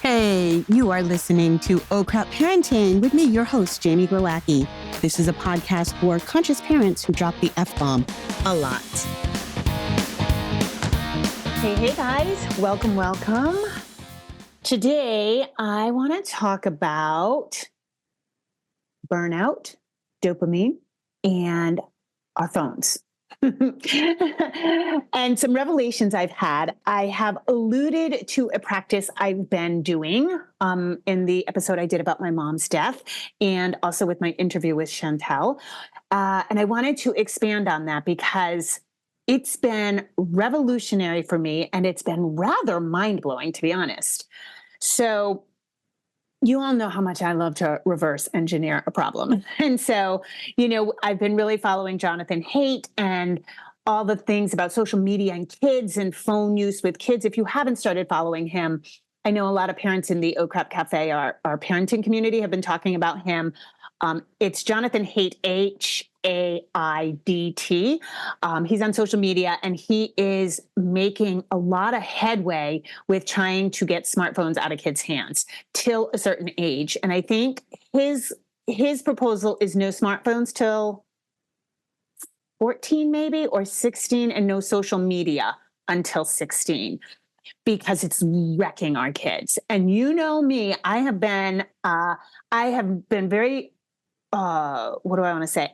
Hey, you are listening to Oh Crap Parenting with me, your host, Jamie Glowacki. This is a podcast for conscious parents who drop the F-bomb a lot. Hey guys, welcome. Today, I want to talk about burnout, dopamine, and our phones. And some revelations I've had. I have alluded to a practice I've been doing in the episode I did about my mom's death and also with my interview with Chantel. And I wanted to expand on that because it's been revolutionary for me and it's been rather mind-blowing, to be honest. So you all know how much I love to reverse engineer a problem. And so, I've been really following Jonathan Haidt and all the things about social media and kids and phone use with kids. If you haven't started following him, I know a lot of parents in the Oh Crap Cafe, our parenting community, have been talking about him. It's Jonathan Haidt, Haidt. He's on social media and he is making a lot of headway with trying to get smartphones out of kids' hands till a certain age. And I think his proposal is no smartphones till 14 maybe, or 16, and no social media until 16. Because it's wrecking our kids. And you know me, I have been very,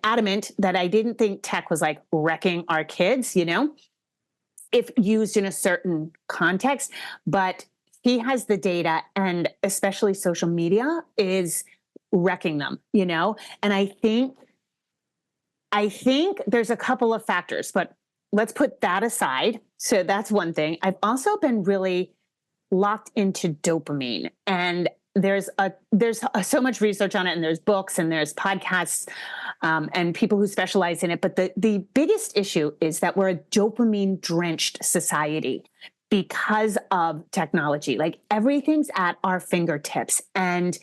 adamant that I didn't think tech was like wrecking our kids, if used in a certain context. But he has the data, and especially social media is wrecking them, And I think there's a couple of factors, but let's put that aside. So that's one thing. I've also been really locked into dopamine, and there's so much research on it, and there's books and there's podcasts and people who specialize in it. But the biggest issue is that we're a dopamine drenched society because of technology. Like everything's at our fingertips and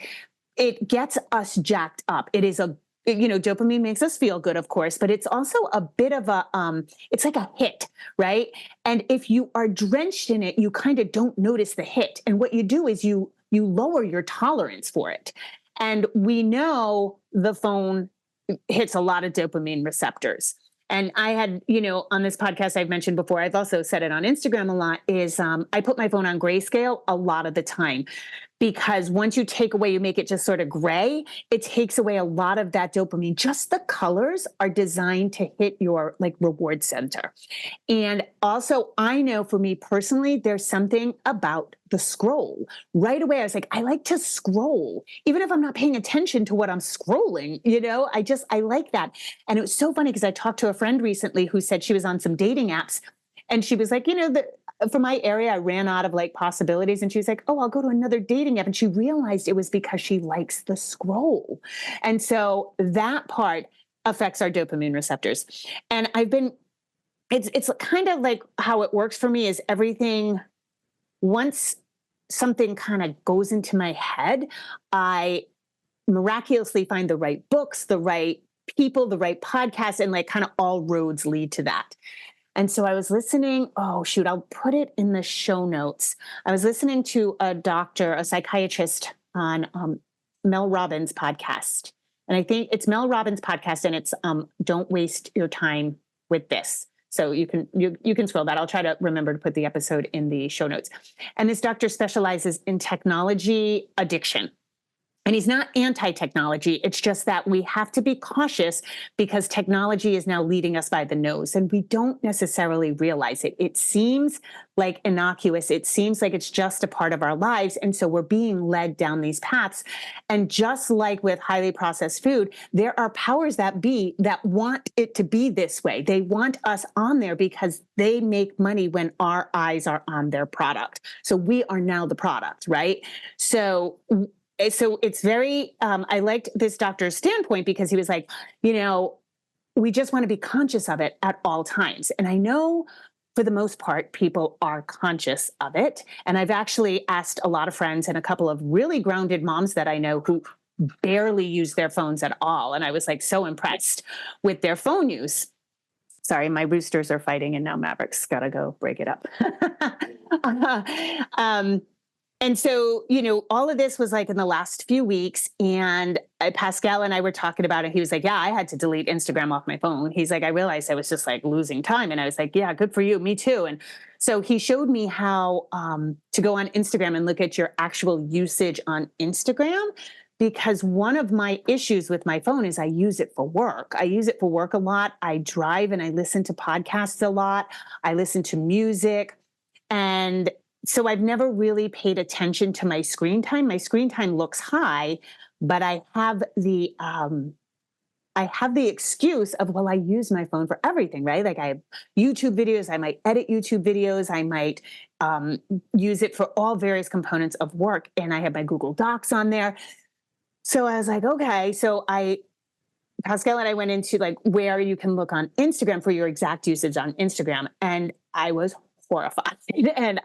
it gets us jacked up. It is dopamine makes us feel good, of course, but it's also a bit of it's like a hit, right? And if you are drenched in it, you kind of don't notice the hit. And what you do is you lower your tolerance for it. And we know the phone hits a lot of dopamine receptors. And I had, on this podcast I've mentioned before, I've also said it on Instagram a lot, is I put my phone on grayscale a lot of the time. Because once you make it just sort of gray, it takes away a lot of that dopamine. Just the colors are designed to hit your reward center. And also, I know for me personally, there's something about the scroll. Right away, I was like, I like to scroll, even if I'm not paying attention to what I'm scrolling, I like that. And it was so funny because I talked to a friend recently who said she was on some dating apps. And she was like, for my area, I ran out of possibilities. And she was like, oh, I'll go to another dating app. And she realized it was because she likes the scroll. And so that part affects our dopamine receptors. And it's kind of like how it works for me is everything, once something kind of goes into my head, I miraculously find the right books, the right people, the right podcasts, and kind of all roads lead to that. And so I was listening, I'll put it in the show notes. I was listening to a psychiatrist on Mel Robbins' podcast. And I think it's Mel Robbins' podcast, and it's Don't Waste Your Time with This. So you can scroll that. I'll try to remember to put the episode in the show notes. And this doctor specializes in technology addiction. And he's not anti-technology. It's just that we have to be cautious because technology is now leading us by the nose and we don't necessarily realize it. It seems like innocuous. It seems like it's just a part of our lives. And so we're being led down these paths. And just like with highly processed food, there are powers that be that want it to be this way. They want us on there because they make money when our eyes are on their product. So we are now the product, right? So it's very, I liked this doctor's standpoint because he was like, we just want to be conscious of it at all times. And I know for the most part, people are conscious of it. And I've actually asked a lot of friends and a couple of really grounded moms that I know who barely use their phones at all. And I was so impressed with their phone use. Sorry, my roosters are fighting and now Maverick's got to go break it up. And so, all of this was like in the last few weeks. And Pascal and I were talking about it. He was like, yeah, I had to delete Instagram off my phone. He's like, I realized I was just like losing time. And I was like, yeah, good for you. Me too. And so he showed me how to go on Instagram and look at your actual usage on Instagram. Because one of my issues with my phone is I use it for work. I use it for work a lot. I drive and I listen to podcasts a lot. I listen to music. And so I've never really paid attention to my screen time. My screen time looks high, but I have the excuse of, well, I use my phone for everything, right? Like I have YouTube videos, I might edit YouTube videos, I might use it for all various components of work, and I have my Google Docs on there. So I was like, okay, Pascal and I went into like where you can look on Instagram for your exact usage on Instagram, and I was horrified. And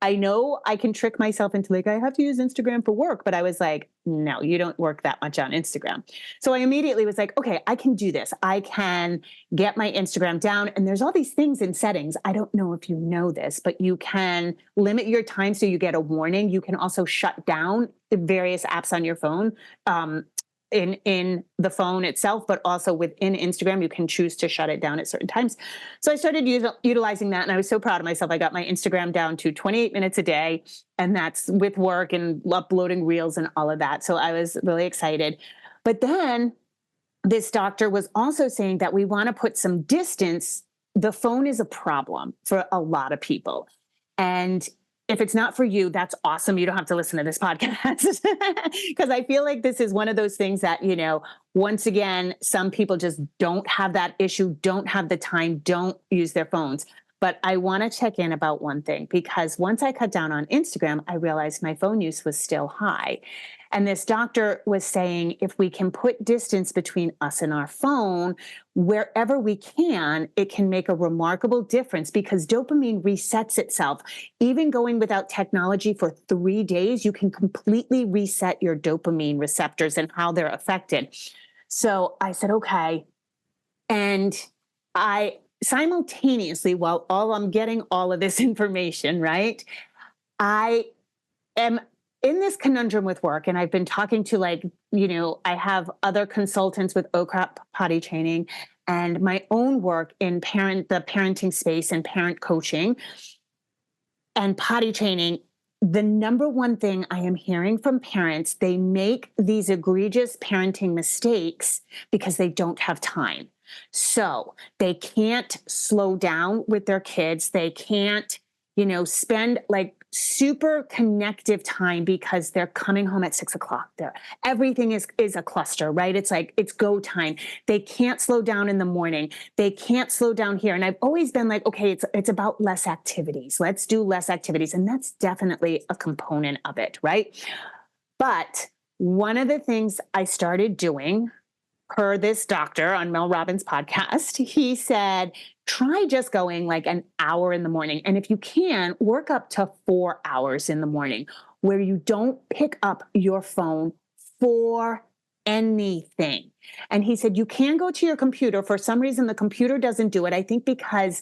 I know I can trick myself into like, I have to use Instagram for work, but I was like, no, you don't work that much on Instagram. So I immediately was like, okay, I can do this. I can get my Instagram down. And there's all these things in settings. I don't know if you know this, but you can limit your time so you get a warning. You can also shut down the various apps on your phone. In the phone itself, but also within Instagram, you can choose to shut it down at certain times. So I started utilizing that, and I was so proud of myself. I got my Instagram down to 28 minutes a day, and that's with work and uploading reels and all of that. So I was really excited. But then this doctor was also saying that we want to put some distance. The phone is a problem for a lot of people. And if it's not for you, that's awesome. You don't have to listen to this podcast because I feel like this is one of those things that, once again, some people just don't have that issue, don't have the time, don't use their phones. But I want to check in about one thing, because once I cut down on Instagram, I realized my phone use was still high. And this doctor was saying, if we can put distance between us and our phone, wherever we can, it can make a remarkable difference, because dopamine resets itself. Even going without technology for 3 days, you can completely reset your dopamine receptors and how they're affected. So I said, okay. And I simultaneously, while I'm getting all of this information, right, I am in this conundrum with work, and I've been talking to I have other consultants with OCRAP potty training and my own work in the parenting space and parent coaching and potty training. The number one thing I am hearing from parents, they make these egregious parenting mistakes because they don't have time. So they can't slow down with their kids. They can't, spend like super connective time because they're coming home at 6 o'clock. Everything is a cluster, right? It's like, it's go time. They can't slow down in the morning. They can't slow down here. And I've always been like, okay, it's about less activities. Let's do less activities. And that's definitely a component of it, right? But one of the things I started doing, per this doctor on Mel Robbins' podcast, he said, try just going like an hour in the morning. And if you can, work up to 4 hours in the morning where you don't pick up your phone for anything. And he said, you can go to your computer. For some reason, the computer doesn't do it. I think because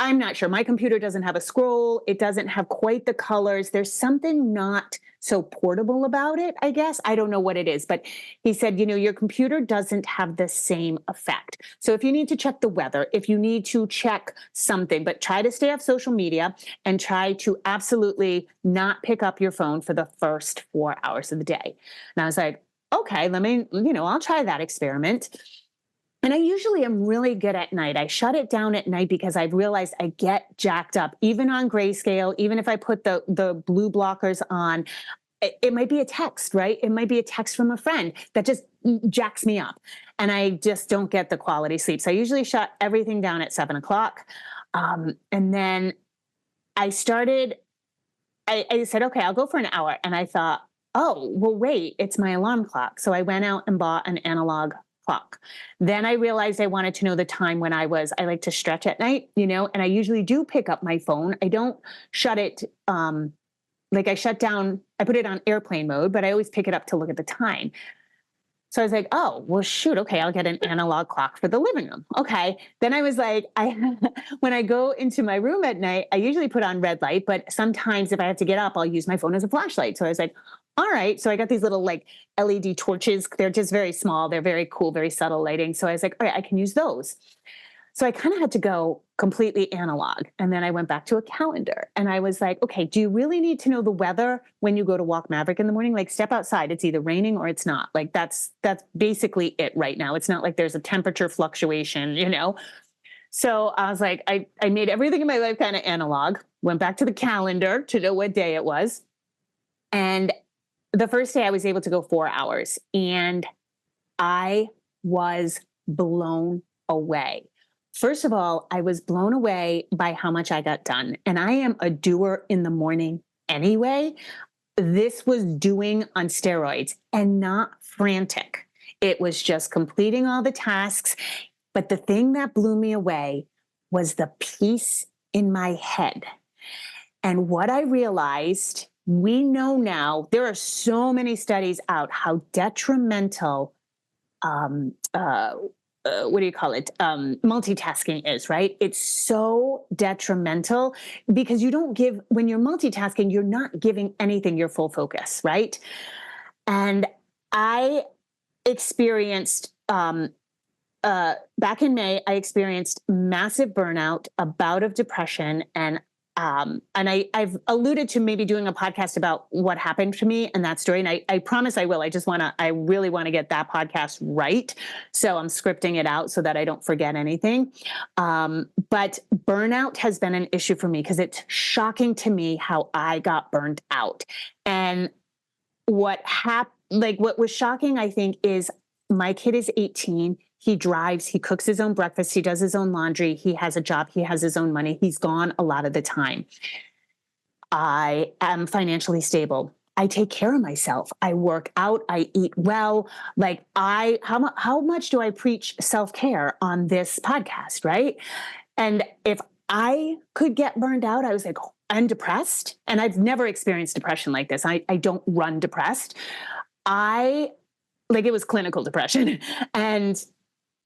I'm not sure. My computer doesn't have a scroll. It doesn't have quite the colors. There's something not so portable about it, I guess. I don't know what it is. But he said, your computer doesn't have the same effect. So if you need to check the weather, if you need to check something, but try to stay off social media and try to absolutely not pick up your phone for the first 4 hours of the day. And I was like, okay, I'll try that experiment. And I usually am really good at night. I shut it down at night because I've realized I get jacked up, even on grayscale, even if I put the blue blockers on. It might be a text, right? It might be a text from a friend that just jacks me up. And I just don't get the quality sleep. So I usually shut everything down at 7 o'clock. And then I said, okay, I'll go for an hour. And I thought, oh, well, wait, it's my alarm clock. So I went out and bought an analog clock. Then I realized I wanted to know the time when I like to stretch at night, and I usually do pick up my phone. I don't shut it, I put it on airplane mode, but I always pick it up to look at the time. So I was like, oh, well, shoot. Okay, I'll get an analog clock for the living room. Okay. Then I was like, when I go into my room at night, I usually put on red light, but sometimes if I have to get up, I'll use my phone as a flashlight. So I was like, all right. So I got these little like LED torches. They're just very small. They're very cool, very subtle lighting. So I was like, all right, I can use those. So I kind of had to go completely analog. And then I went back to a calendar and I was like, okay, do you really need to know the weather when you go to walk Maverick in the morning? Like step outside, it's either raining or it's not. Like that's basically it right now. It's not like there's a temperature fluctuation, you know? So I was like, I made everything in my life kind of analog, went back to the calendar to know what day it was. And the first day I was able to go 4 hours and I was blown away. First of all, I was blown away by how much I got done. And I am a doer in the morning anyway. This was doing on steroids and not frantic. It was just completing all the tasks. But the thing that blew me away was the peace in my head. And what I realized, we know now, there are so many studies out how detrimental what do you call it? Multitasking is, right? It's so detrimental because you don't give, when you're multitasking, you're not giving anything your full focus, right? And I experienced, back in May, I experienced massive burnout, a bout of depression, and I've alluded to maybe doing a podcast about what happened to me and that story. And I promise I will. I really want to get that podcast right. So I'm scripting it out so that I don't forget anything. But burnout has been an issue for me because it's shocking to me how I got burned out. And what was shocking, I think, is my kid is 18. He drives, he cooks his own breakfast, he does his own laundry, he has a job, he has his own money. He's gone a lot of the time. I am financially stable. I take care of myself. I work out, I eat well. Like how much do I preach self-care on this podcast, right? And if I could get burned out, I was like, I'm depressed. And I've never experienced depression like this. I don't run depressed. It was clinical depression. And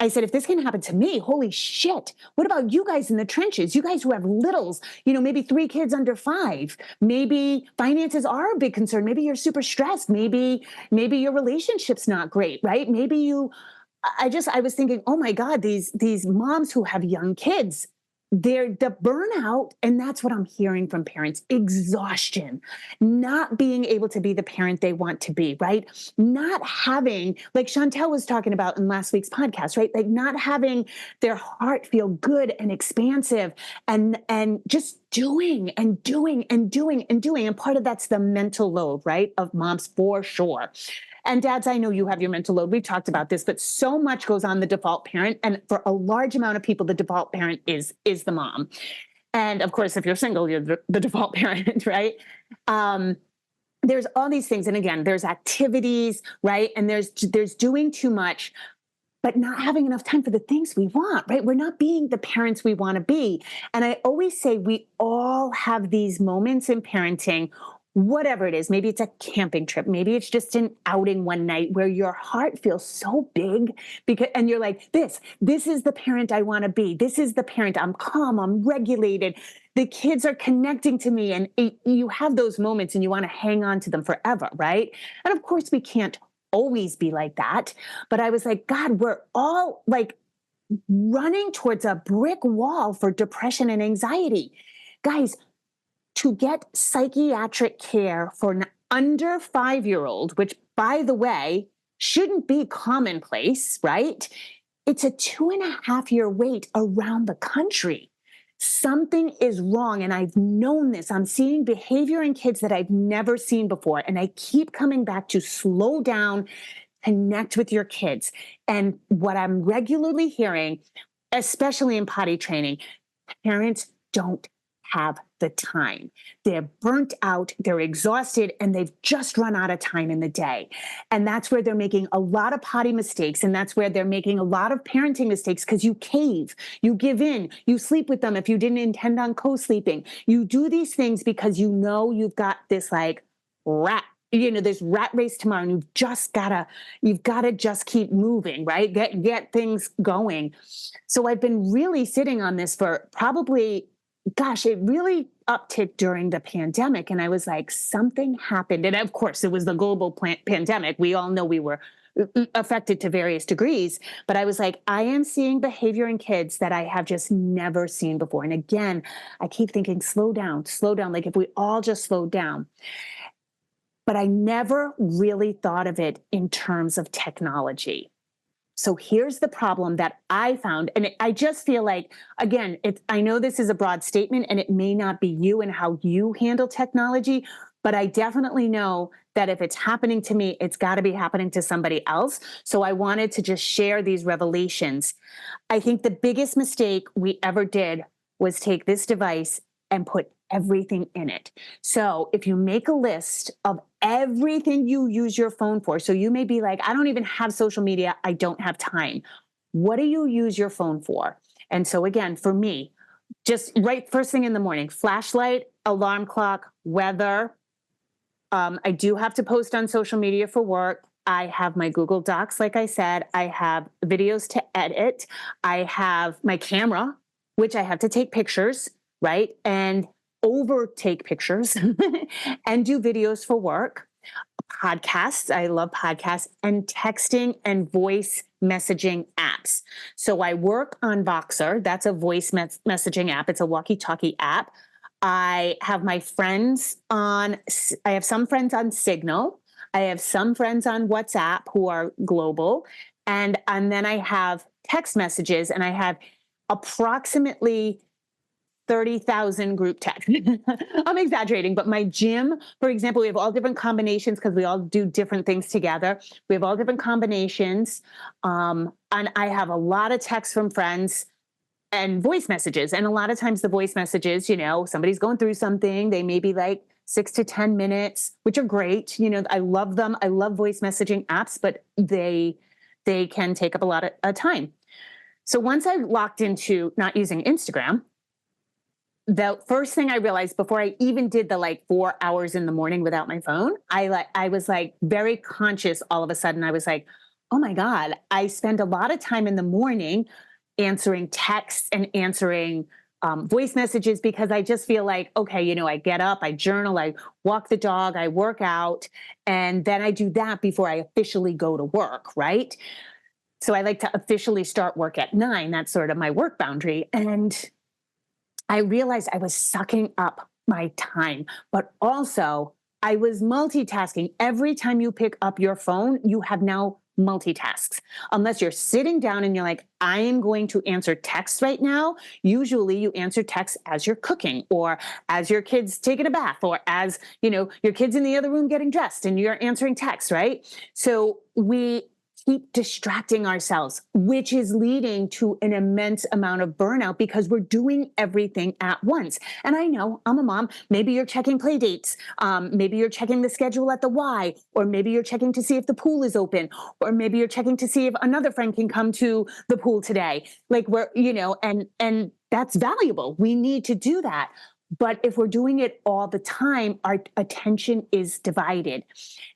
I said, if this can happen to me, holy shit, what about you guys in the trenches? You guys who have littles, maybe 3 kids under 5, maybe finances are a big concern. Maybe you're super stressed. Maybe your relationship's not great, right? I was thinking, oh my God, these moms who have young kids, they're the burnout. And that's what I'm hearing from parents, exhaustion, not being able to be the parent they want to be, right? Not having, like Chantel was talking about in last week's podcast, right? Like not having their heart feel good and expansive and just doing and doing and doing and doing. And part of that's the mental load, right? Of moms for sure. And dads, I know you have your mental load. We've talked about this, but so much goes on the default parent. And for a large amount of people, the default parent is the mom. And of course, if you're single, you're the default parent, right? There's all these things. And again, there's activities, right? And there's doing too much, but not having enough time for the things we want, right? We're not being the parents we want to be. And I always say we all have these moments in parenting, whatever it is. Maybe it's a camping trip. Maybe it's just an outing one night where your heart feels so big and you're like, this is the parent I want to be. This is the parent. I'm calm. I'm regulated. The kids are connecting to me. And you have those moments and you want to hang on to them forever, right? And of course we can't always be like that. But I was like, God, we're all like running towards a brick wall for depression and anxiety. Guys, to get psychiatric care for an under 5-year-old, which by the way, shouldn't be commonplace, right? It's a 2.5-year wait around the country. Something is wrong. And I've known this. I'm seeing behavior in kids that I've never seen before. And I keep coming back to slow down, connect with your kids. And what I'm regularly hearing, especially in potty training, parents don't have the time. They're burnt out, they're exhausted, and they've just run out of time in the day. And that's where they're making a lot of potty mistakes. And that's where they're making a lot of parenting mistakes because you cave, you give in, you sleep with them if you didn't intend on co-sleeping. You do these things because you know you've got this like rat this rat race tomorrow, and you've gotta just keep moving, right? Get things going. So I've been really sitting on this for probably, gosh, it really upticked during the pandemic. And I was like, something happened. And of course, it was the global pandemic. We all know we were affected to various degrees. But I was like, I am seeing behavior in kids that I have just never seen before. And again, I keep thinking, slow down, slow down. Like if we all just slowed down. But I never really thought of it in terms of technology. So here's the problem that I found. And I just feel like, again, I know this is a broad statement and it may not be you and how you handle technology, but I definitely know that if it's happening to me, it's got to be happening to somebody else. So I wanted to just share these revelations. I think the biggest mistake we ever did was take this device and put everything in it. So if you make a list of everything you use your phone for, so you may be like, I don't even have social media, I don't have time. What do you use your phone for? And so again, for me, just right first thing in the morning, flashlight, alarm clock, weather. I do have to post on social media for work. I have my Google Docs, like I said. I have videos to edit. I have my camera, which I have to take pictures, right? And overtake pictures and do videos for work. Podcasts, I love podcasts, and texting and voice messaging apps. So I work on Voxer. That's a voice messaging app. It's a walkie-talkie app. I have some friends on Signal. I have some friends on WhatsApp who are global. And then I have text messages, and I have approximately 30,000 group text. I'm exaggerating, but my gym, for example, we have all different combinations because we all do different things together. We have all different combinations. And I have a lot of texts from friends and voice messages. And a lot of times the voice messages, somebody's going through something. They may be like 6 to 10 minutes, which are great. I love them. I love voice messaging apps, but they can take up a lot of time. So once I locked into not using Instagram, the first thing I realized before I even did the 4 hours in the morning without my phone, I was very conscious. All of a sudden I was like, oh my God, I spend a lot of time in the morning answering texts and answering voice messages because I just feel like, okay, I get up, I journal, I walk the dog, I work out, and then I do that before I officially go to work, right? So I like to officially start work at 9. That's sort of my work boundary. And I realized I was sucking up my time, but also I was multitasking. Every time you pick up your phone, you have now multitasks. Unless you're sitting down and you're like, I am going to answer texts right now. Usually you answer texts as you're cooking or as your kid's taking a bath or as, your kid's in the other room getting dressed and you're answering texts, right? So we keep distracting ourselves, which is leading to an immense amount of burnout because we're doing everything at once. And I know I'm a mom. Maybe you're checking play dates. Maybe you're checking the schedule at the Y, or maybe you're checking to see if the pool is open, or maybe you're checking to see if another friend can come to the pool today. And that's valuable. We need to do that. But if we're doing it all the time, our attention is divided.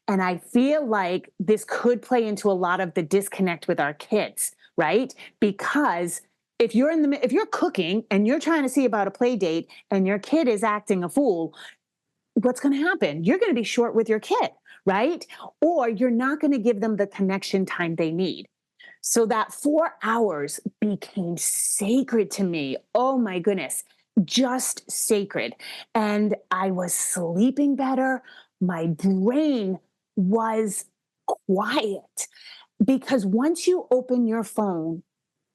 And I feel like this could play into a lot of the disconnect with our kids, right? Because if you're cooking and you're trying to see about a play date and your kid is acting a fool, what's going to happen? You're going to be short with your kid, right? Or you're not going to give them the connection time they need. So that 4 hours became sacred to me. Oh my goodness. Just sacred. And I was sleeping better. My brain was quiet because once you open your phone,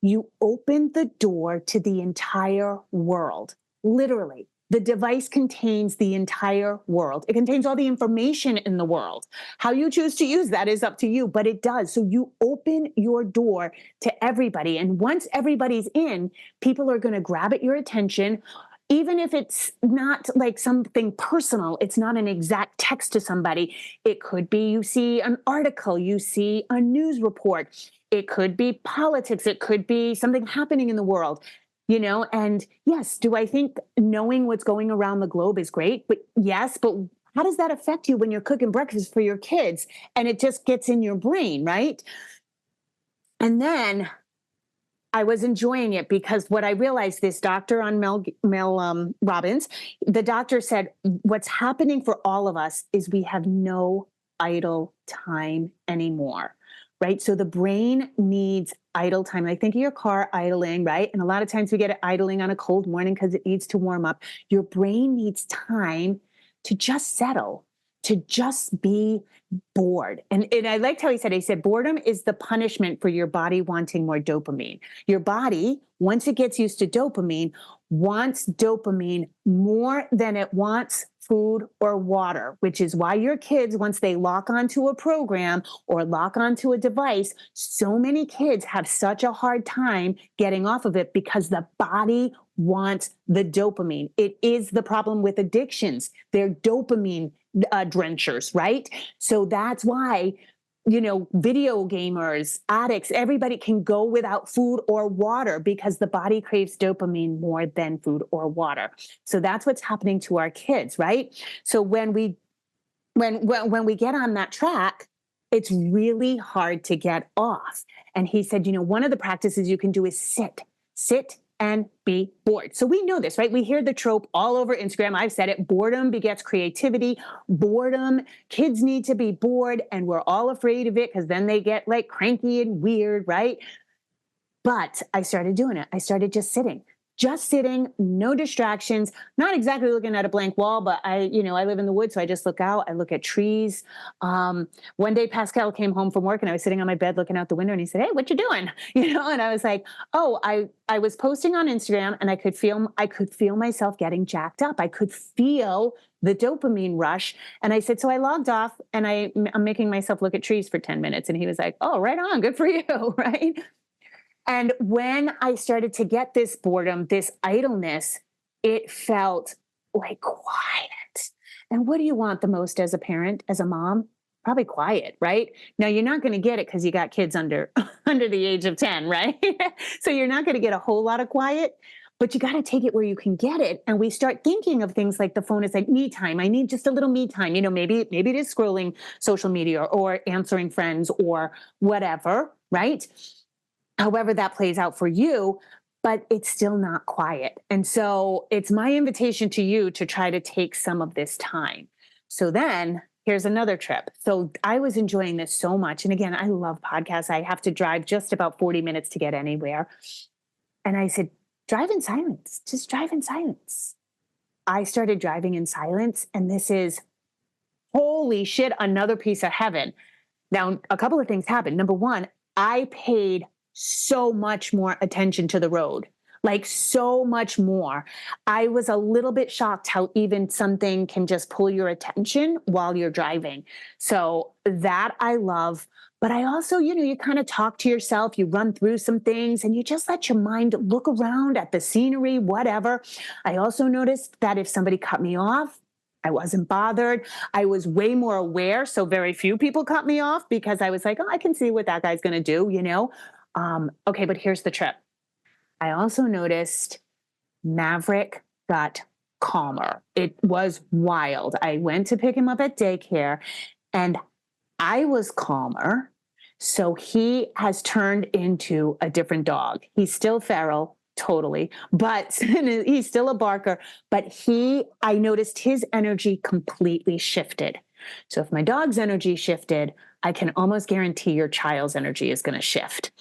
you open the door to the entire world. Literally, the device contains the entire world. It contains all the information in the world. How you choose to use that is up to you, but it does. So you open your door to everybody. And once everybody's in, people are going to grab at your attention. Even if it's not like something personal, it's not an exact text to somebody. It could be you see an article, you see a news report. It could be politics. It could be something happening in the world. And yes, do I think knowing what's going around the globe is great? But yes, but how does that affect you when you're cooking breakfast for your kids? And it just gets in your brain, right? And then I was enjoying it because what I realized, this doctor on Mel Robbins, the doctor said, what's happening for all of us is we have no idle time anymore, right? So the brain needs idle time. Like, think of your car idling, right? And a lot of times we get it idling on a cold morning because it needs to warm up. Your brain needs time to just settle, to just be bored. And I liked how he said, boredom is the punishment for your body wanting more dopamine. Your body, once it gets used to dopamine, wants dopamine more than it wants food or water, which is why your kids, once they lock onto a program or lock onto a device, so many kids have such a hard time getting off of it because the body wants the dopamine. It is the problem with addictions. They're dopamine drenchers, right? So that's why, video gamers, addicts, everybody can go without food or water because the body craves dopamine more than food or water. So that's what's happening to our kids, right? So when we get on that track, it's really hard to get off. And he said, one of the practices you can do is sit and be bored. So we know this, right? We hear the trope all over Instagram. I've said it. Boredom begets creativity. Boredom, kids need to be bored, and we're all afraid of it because then they get like cranky and weird, right? But I started doing it. I started just sitting, no distractions, not exactly looking at a blank wall, but I live in the woods, so I just look out, I look at trees. One day Pascal came home from work and I was sitting on my bed looking out the window and he said, "Hey, what you doing?" And I was like, "Oh, I was posting on Instagram and I could feel myself getting jacked up. I could feel the dopamine rush." And I said, so I logged off and I'm making myself look at trees for 10 minutes. And he was like, "Oh, right on. Good for you." Right. And when I started to get this boredom, this idleness, it felt like quiet. And what do you want the most as a parent, as a mom? Probably quiet, right? Now you're not going to get it because you got kids under under the age of 10, right? So you're not going to get a whole lot of quiet, but you got to take it where you can get it. And we start thinking of things like the phone is like me time. I need just a little me time. Maybe it is scrolling social media or answering friends or whatever, right? However that plays out for you, but it's still not quiet. And so it's my invitation to you to try to take some of this time. So then here's another trip. So I was enjoying this so much. And again, I love podcasts. I have to drive just about 40 minutes to get anywhere. And I said, drive in silence, just drive in silence. I started driving in silence, and this is, holy shit, another piece of heaven. Now, a couple of things happened. Number one, I paid so much more attention to the road, like so much more. I was a little bit shocked how even something can just pull your attention while you're driving. So that I love. But I also, you kind of talk to yourself, you run through some things and you just let your mind look around at the scenery, whatever. I also noticed that if somebody cut me off, I wasn't bothered. I was way more aware. So very few people cut me off because I was like, oh, I can see what that guy's going to do, Okay, but here's the trip. I also noticed Maverick got calmer. It was wild. I went to pick him up at daycare and I was calmer. So he has turned into a different dog. He's still feral, totally, but he's still a barker. But I noticed his energy completely shifted. So if my dog's energy shifted, I can almost guarantee your child's energy is going to shift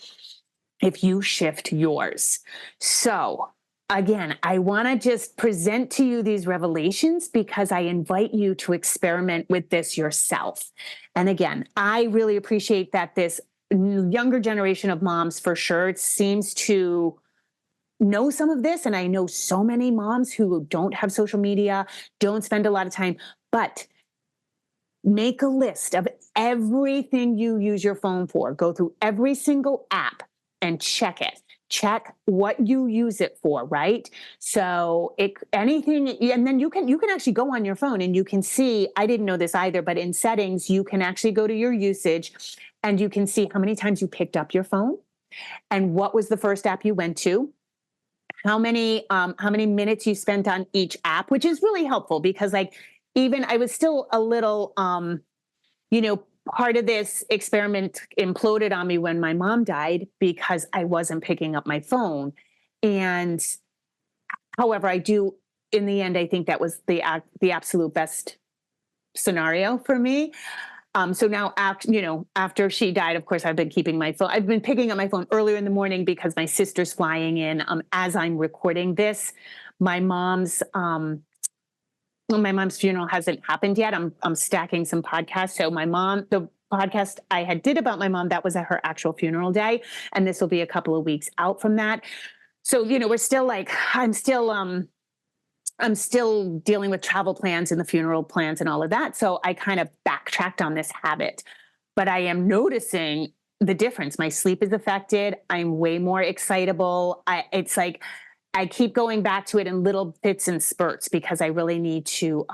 if you shift yours. So again, I want to just present to you these revelations because I invite you to experiment with this yourself. And again, I really appreciate that this younger generation of moms for sure seems to know some of this. And I know so many moms who don't have social media, don't spend a lot of time, but make a list of everything you use your phone for. Go through every single app and check it. Check what you use it for, right? So anything, and then you can actually go on your phone and you can see, I didn't know this either, but in settings, you can actually go to your usage and you can see how many times you picked up your phone and what was the first app you went to, how many minutes you spent on each app, which is really helpful because like even I was still a little, you know, part of this experiment imploded on me when my mom died because I wasn't picking up my phone. And however, I do, in the end, I think that was the absolute best scenario for me. So now after, after she died, of course, I've been keeping my phone. I've been picking up my phone earlier in the morning because my sister's flying in. As I'm recording this, my mom's, my mom's funeral hasn't happened yet. I'm stacking some podcasts. So the podcast I had did about my mom, that was at her actual funeral day. And this will be a couple of weeks out from that. So, we're still like, I'm still dealing with travel plans and the funeral plans and all of that. So I kind of backtracked on this habit, but I am noticing the difference. My sleep is affected. I'm way more excitable. It's like I keep going back to it in little fits and spurts because I really need to.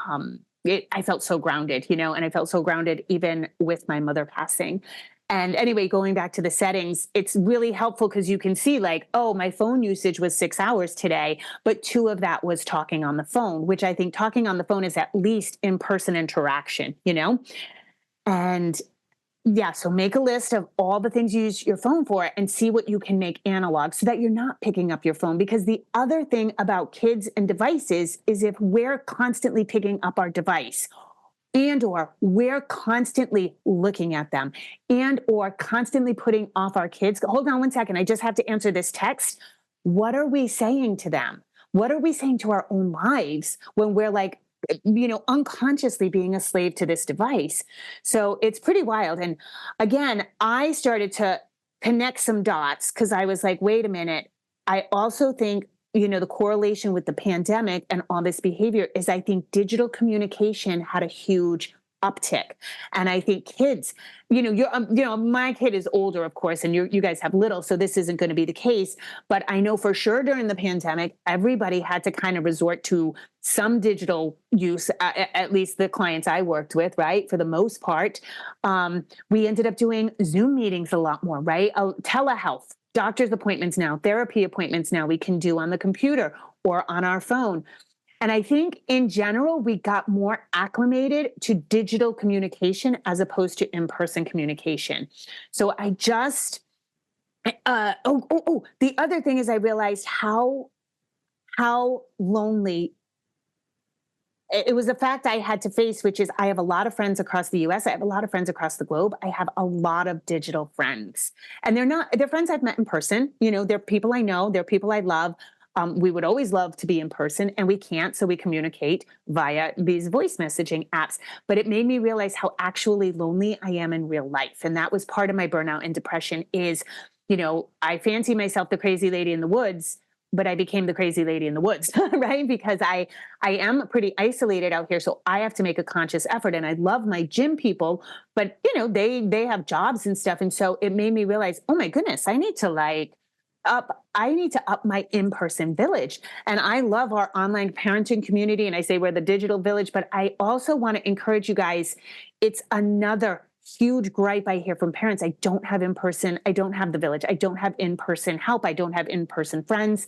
I felt so grounded, and I felt so grounded even with my mother passing. And anyway, going back to the settings, it's really helpful because you can see like, oh, my phone usage was 6 hours today, but 2 of that was talking on the phone, which I think talking on the phone is at least in-person interaction, And yeah, so make a list of all the things you use your phone for and see what you can make analog so that you're not picking up your phone. Because the other thing about kids and devices is if we're constantly picking up our device, and or we're constantly looking at them, and or constantly putting off our kids. Hold on one second. I just have to answer this text. What are we saying to them? What are we saying to our own lives when we're like, unconsciously being a slave to this device? So it's pretty wild. And again, I started to connect some dots because I was like, wait a minute. I also think the correlation with the pandemic and all this behavior is I think digital communication had a huge uptick. And I think kids, my kid is older, of course, and you guys have little, so this isn't going to be the case. But I know for sure during the pandemic, everybody had to kind of resort to some digital use, at least the clients I worked with, right? For the most part, we ended up doing Zoom meetings a lot more, right? Telehealth. Doctor's appointments now, therapy appointments now we can do on the computer or on our phone. And I think in general, we got more acclimated to digital communication as opposed to in-person communication. So I just, the other thing is I realized how lonely it was a fact I had to face, which is I have a lot of friends across the US. I have a lot of friends across the globe. I have a lot of digital friends, and they're friends I've met in person. They're people I know, they're people I love. We would always love to be in person and we can't. So we communicate via these voice messaging apps, but it made me realize how actually lonely I am in real life. And that was part of my burnout and depression is, I fancy myself the crazy lady in the woods, but I became the crazy lady in the woods, right? Because I am pretty isolated out here. So I have to make a conscious effort. And I love my gym people, but they have jobs and stuff. And so it made me realize, oh my goodness, I need to up my in-person village. And I love our online parenting community. And I say we're the digital village, but I also want to encourage you guys. It's another huge gripe I hear from parents. I don't have in-person. I don't have the village. I don't have in-person help. I don't have in-person friends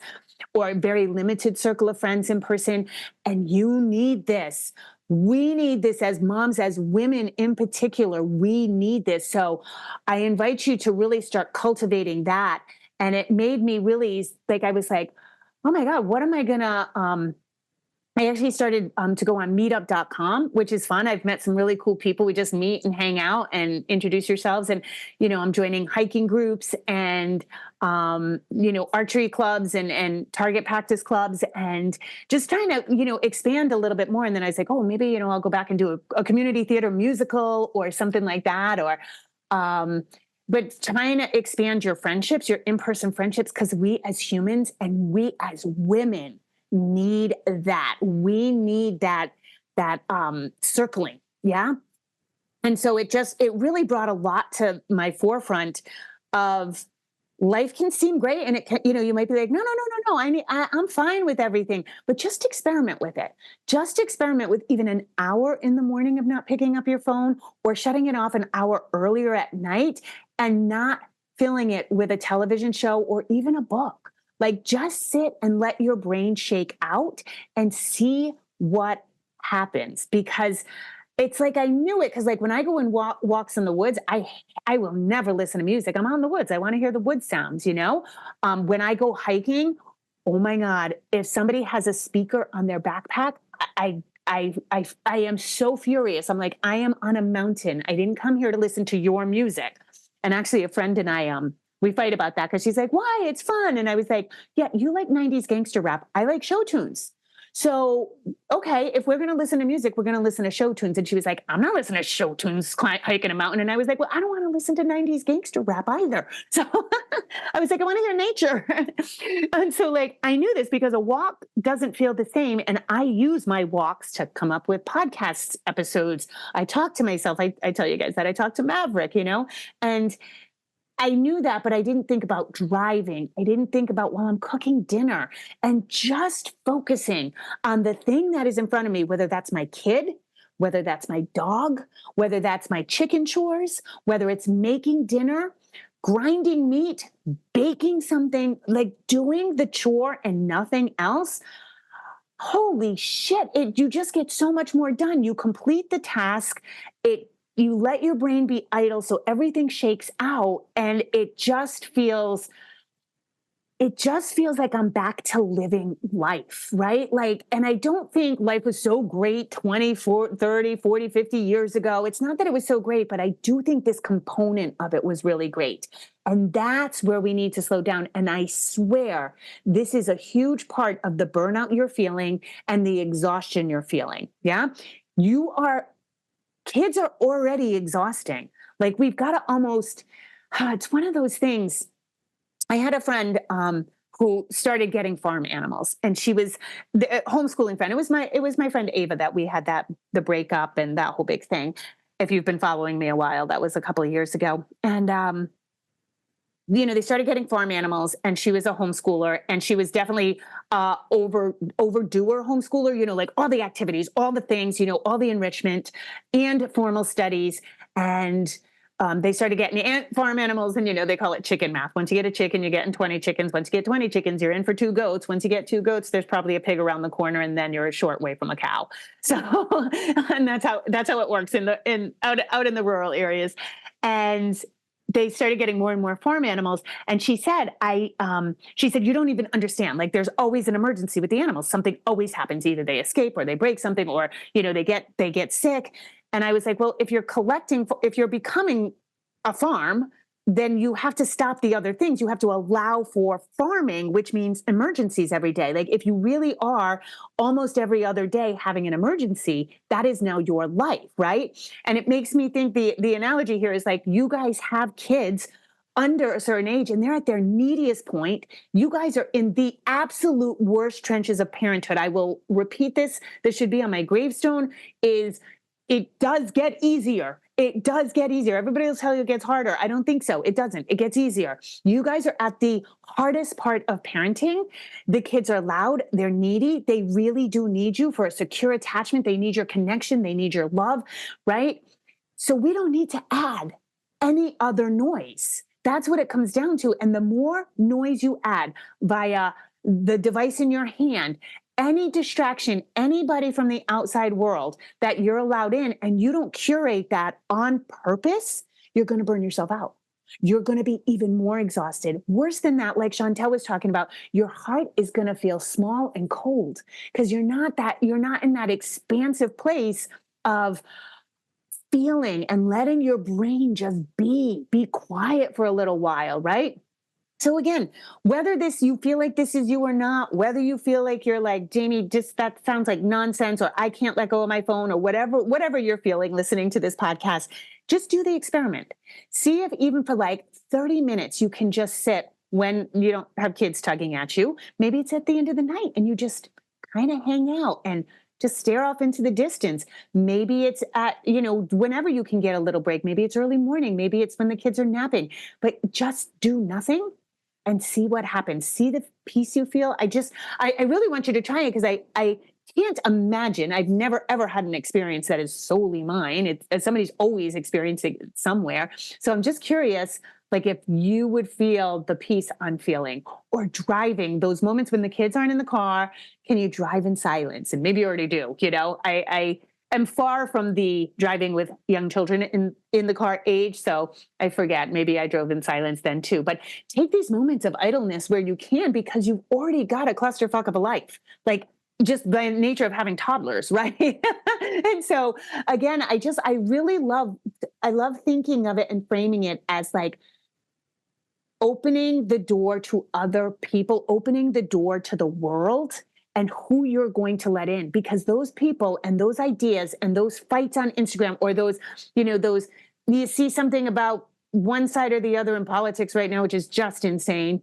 or a very limited circle of friends in person. And you need this. We need this as moms, as women in particular. We need this. So I invite you to really start cultivating that. And it made me really I was like, oh my God, what am I going to, I actually started to go on meetup.com, which is fun. I've met some really cool people. We just meet and hang out and introduce yourselves. And, I'm joining hiking groups and, archery clubs and target practice clubs and just trying to, expand a little bit more. And then I was like, oh, maybe, I'll go back and do a community theater musical or something like that. Or, but trying to expand your friendships, your in-person friendships, because we as humans and we as women need that. We need that circling. Yeah. And so it really brought a lot to my forefront of life can seem great. And it can, you might be like, no. I'm fine with everything, but just experiment with it. Just experiment with even an hour in the morning of not picking up your phone or shutting it off an hour earlier at night and not filling it with a television show or even a book. Like just sit and let your brain shake out and see what happens because it's like I knew it because like when I go and walks in the woods, I will never listen to music. I'm out in the woods. I want to hear the wood sounds, you know? When I go hiking, oh my God, if somebody has a speaker on their backpack, I am so furious. I'm like, I am on a mountain. I didn't come here to listen to your music. And actually a friend and I we fight about that because she's like, why? It's fun. And I was like, yeah, you like 90s gangster rap. I like show tunes. So, okay, if we're going to listen to music, we're going to listen to show tunes. And she was like, I'm not listening to show tunes hiking a mountain. And I was like, well, I don't want to listen to 90s gangster rap either. So I was like, I want to hear nature. And so like, I knew this because a walk doesn't feel the same. And I use my walks to come up with podcast episodes. I talk to myself. I tell you guys that I talk to Maverick, you know, and I knew that, but I didn't think about driving. I didn't think about while I'm cooking dinner and just focusing on the thing that is in front of me, whether that's my kid, whether that's my dog, whether that's my chicken chores, whether it's making dinner, grinding meat, baking something, like doing the chore and nothing else. Holy shit, you just get so much more done. You complete the task. You let your brain be idle so everything shakes out, and it just feels like I'm back to living life, right? Like, and I don't think life was so great 20, 30, 40, 50 years ago. It's not that it was so great, but I do think this component of it was really great. And that's where we need to slow down. And I swear this is a huge part of the burnout you're feeling and the exhaustion you're feeling. Yeah. Kids are already exhausting. Like we've got to almost, it's one of those things. I had a friend who started getting farm animals, and she was the homeschooling friend. It was my friend Ava that we had the breakup and that whole big thing. If you've been following me a while, that was a couple of years ago. And they started getting farm animals, and she was a homeschooler, and she was definitely overdoer homeschooler, like all the activities, all the things, all the enrichment and formal studies. And they started getting farm animals, and, they call it chicken math. Once you get a chicken, you're getting 20 chickens. Once you get 20 chickens, you're in for 2 goats. Once you get 2 goats, there's probably a pig around the corner, and then you're a short way from a cow. So, and that's how it works out in the rural areas. And they started getting more and more farm animals. And she said, you don't even understand. Like there's always an emergency with the animals. Something always happens. Either they escape or they break something, or, they get sick. And I was like, well, if you're becoming a farm, then you have to stop the other things. You have to allow for farming, which means emergencies every day. Like if you really are almost every other day having an emergency, that is now your life, right? And it makes me think the analogy here is like you guys have kids under a certain age and they're at their neediest point. You guys are in the absolute worst trenches of parenthood. I will repeat this. This should be on my gravestone. It does get easier. It does get easier. Everybody will tell you it gets harder. I don't think so. It doesn't. It gets easier. You guys are at the hardest part of parenting. The kids are loud. They're needy. They really do need you for a secure attachment. They need your connection. They need your love, right? So we don't need to add any other noise. That's what it comes down to. And the more noise you add via the device in your hand, any distraction, anybody from the outside world that you're allowed in, and you don't curate that on purpose, you're going to burn yourself out. You're going to be even more exhausted. Worse than that, like Chantel was talking about, your heart is going to feel small and cold because you're not in that expansive place of feeling and letting your brain just be quiet for a little while, right? So again, whether you feel like this is you or not, whether you feel like you're like, Jamie, just that sounds like nonsense, or I can't let go of my phone, or whatever you're feeling listening to this podcast, just do the experiment. See if even for like 30 minutes, you can just sit when you don't have kids tugging at you. Maybe it's at the end of the night and you just kind of hang out and just stare off into the distance. Maybe it's at, whenever you can get a little break. Maybe it's early morning. Maybe it's when the kids are napping, but just do nothing and see what happens. See the peace you feel. I really want you to try it because I can't imagine. I've never, ever had an experience that is solely mine. Somebody's always experiencing it somewhere. So I'm just curious, Like if you would feel the peace I'm feeling, or driving, those moments when the kids aren't in the car, can you drive in silence? And maybe you already do, I am far from the driving with young children in the car age. So I forget, maybe I drove in silence then too. But take these moments of idleness where you can, because you've already got a clusterfuck of a life. Like, just the nature of having toddlers, right? And so again, I really I love thinking of it and framing it as like opening the door to other people, opening the door to the world and who you're going to let in, because those people and those ideas and those fights on Instagram, or those, you see something about one side or the other in politics right now, which is just insane.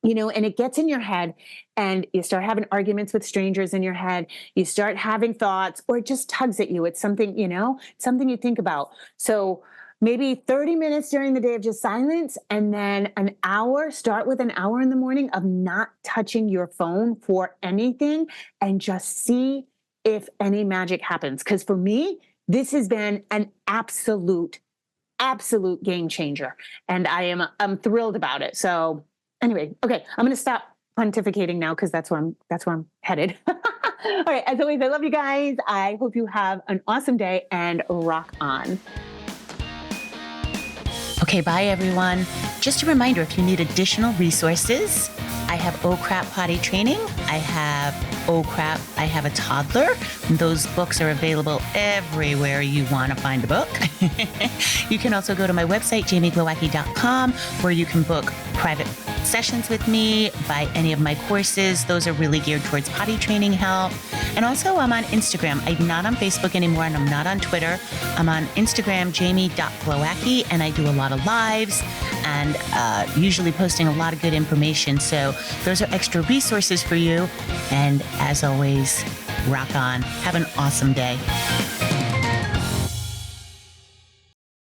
And it gets in your head, and you start having arguments with strangers in your head. You start having thoughts, or it just tugs at you. It's something, something you think about. So maybe 30 minutes during the day of just silence, and then an hour, start with an hour in the morning of not touching your phone for anything, and just see if any magic happens. Because for me, this has been an absolute game changer. And I'm thrilled about it. So anyway, okay, I'm going to stop pontificating now, because that's where I'm headed. All right, as always, I love you guys. I hope you have an awesome day, and rock on. Okay, bye everyone. Just a reminder, if you need additional resources, I have Oh Crap Potty Training. I have Oh Crap, I Have a Toddler. Those books are available everywhere you want to find a book. You can also go to my website, jamieglowacki.com, where you can book private sessions with me, buy any of my courses. Those are really geared towards potty training help. And also I'm on Instagram. I'm not on Facebook anymore, and I'm not on Twitter. I'm on Instagram, jamie.glowacki, and I do a lot of lives and usually posting a lot of good information. So those are extra resources for you. And as always, rock on. Have an awesome day.